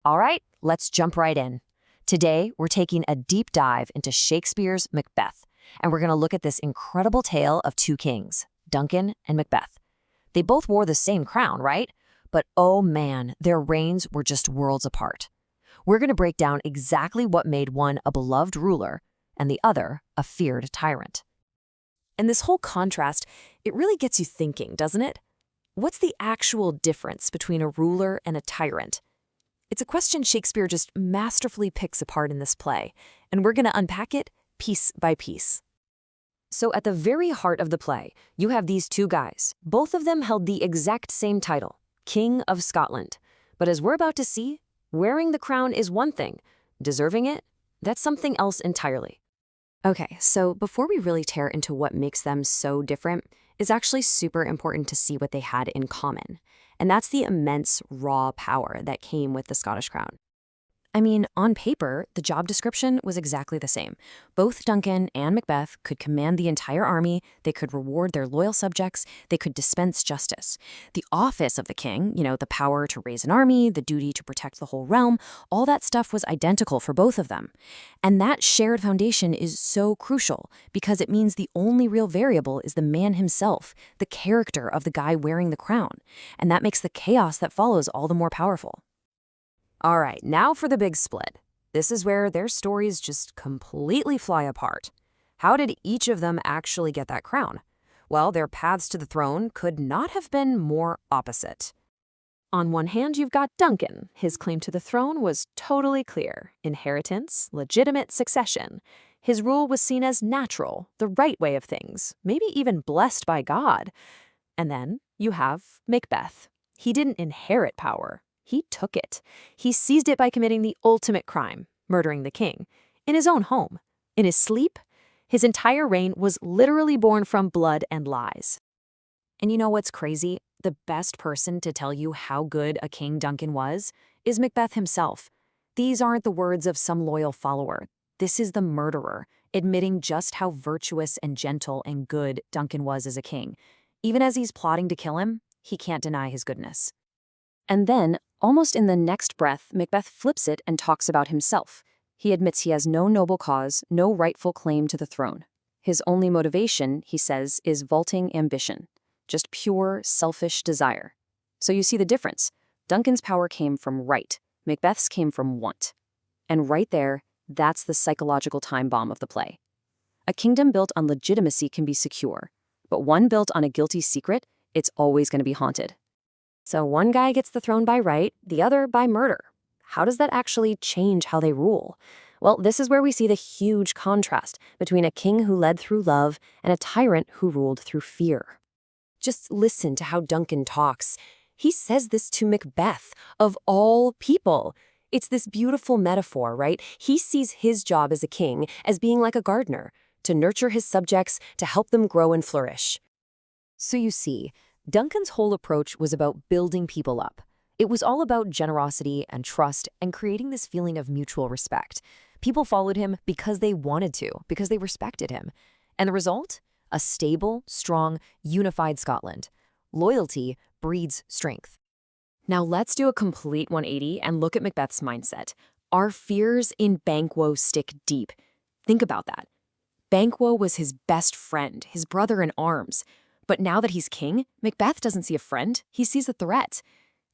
All right, let's jump right in. Today, we're taking a deep dive into Shakespeare's Macbeth, and we're going to look at this incredible tale of two kings, Duncan and Macbeth. They both wore the same crown, right? But oh man, their reigns were just worlds apart. We're going to break down exactly what made one a beloved ruler and the other a feared tyrant. And this whole contrast, it really gets you thinking, doesn't it? What's the actual difference between a ruler and a tyrant? It's a question Shakespeare just masterfully picks apart in this play, and we're going to unpack it piece by piece. So at the very heart of the play, you have these two guys. Both of them held the exact same title, King of Scotland. But as we're about to see, wearing the crown is one thing. Deserving it, that's something else entirely. Okay, so before we really tear into what makes them so different, it's actually super important to see what they had in common. And that's the immense raw power that came with the Scottish crown. I mean, on paper, the job description was exactly the same. Both Duncan and Macbeth could command the entire army, they could reward their loyal subjects, they could dispense justice. The office of the king, the power to raise an army, the duty to protect the whole realm, all that stuff was identical for both of them. And that shared foundation is so crucial because it means the only real variable is the man himself, the character of the guy wearing the crown. And that makes the chaos that follows all the more powerful. All right, now for the big split. This is where their stories just completely fly apart. How did each of them actually get that crown? Well, their paths to the throne could not have been more opposite. On one hand, you've got Duncan. His claim to the throne was totally clear. Inheritance, legitimate succession. His rule was seen as natural, the right way of things, maybe even blessed by God. And then you have Macbeth. He didn't inherit power. He took it. He seized it by committing the ultimate crime, murdering the king, in his own home, in his sleep. His entire reign was literally born from blood and lies. And you know what's crazy? The best person to tell you how good a King Duncan was is Macbeth himself. These aren't the words of some loyal follower. This is the murderer, admitting just how virtuous and gentle and good Duncan was as a king. Even as he's plotting to kill him, he can't deny his goodness. And then, almost in the next breath, Macbeth flips it and talks about himself. He admits he has no noble cause, no rightful claim to the throne. His only motivation, he says, is vaulting ambition. Just pure, selfish desire. So you see the difference. Duncan's power came from right. Macbeth's came from want. And right there, that's the psychological time bomb of the play. A kingdom built on legitimacy can be secure, but one built on a guilty secret, it's always going to be haunted. So one guy gets the throne by right, the other by murder. How does that actually change how they rule? Well, this is where we see the huge contrast between a king who led through love and a tyrant who ruled through fear. Just listen to how Duncan talks. He says this to Macbeth, of all people. It's this beautiful metaphor, right? He sees his job as a king as being like a gardener, to nurture his subjects, to help them grow and flourish. So you see, Duncan's whole approach was about building people up. It was all about generosity and trust and creating this feeling of mutual respect. People followed him because they wanted to, because they respected him. And the result? A stable, strong, unified Scotland. Loyalty breeds strength. Now let's do a complete 180 and look at Macbeth's mindset. Our fears in Banquo stick deep. Think about that. Banquo was his best friend, his brother in arms. But now that he's king, Macbeth doesn't see a friend, he sees a threat.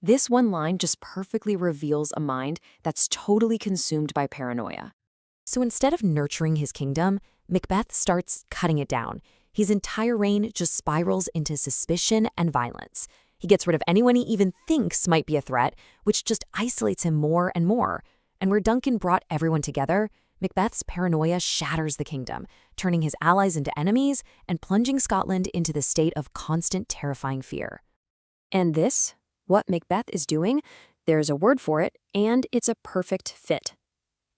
This one line just perfectly reveals a mind that's totally consumed by paranoia. So instead of nurturing his kingdom, Macbeth starts cutting it down. His entire reign just spirals into suspicion and violence. He gets rid of anyone he even thinks might be a threat, which just isolates him more and more. And where Duncan brought everyone together, Macbeth's paranoia shatters the kingdom, turning his allies into enemies and plunging Scotland into the state of constant terrifying fear. And this, what Macbeth is doing, there's a word for it, and it's a perfect fit.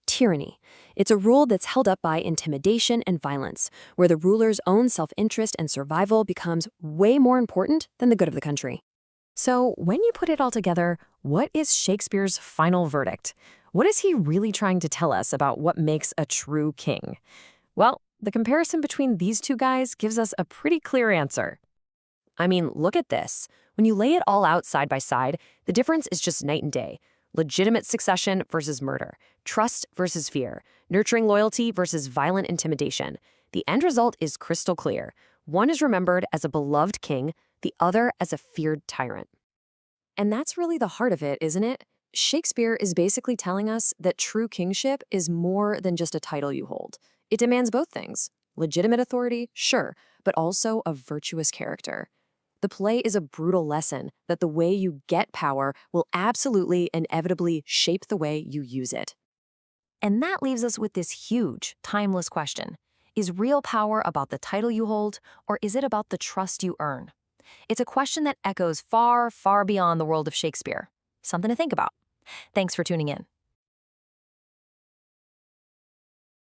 Tyranny. It's a rule that's held up by intimidation and violence, where the ruler's own self-interest and survival becomes way more important than the good of the country. So when you put it all together, what is Shakespeare's final verdict? What is he really trying to tell us about what makes a true king? Well, the comparison between these two guys gives us a pretty clear answer. I mean, look at this. When you lay it all out side by side, the difference is just night and day. legitimate succession versus murder, trust versus fear, nurturing loyalty versus violent intimidation. The end result is crystal clear. One is remembered as a beloved king, the other as a feared tyrant. And that's really the heart of it, isn't it? Shakespeare is basically telling us that true kingship is more than just a title you hold. It demands both things: legitimate authority, sure, but also a virtuous character. The play is a brutal lesson that the way you get power will absolutely, inevitably shape the way you use it. And that leaves us with this huge, timeless question. Is real power about the title you hold, or is it about the trust you earn? It's a question that echoes far, far beyond the world of Shakespeare. Something to think about. Thanks for tuning in.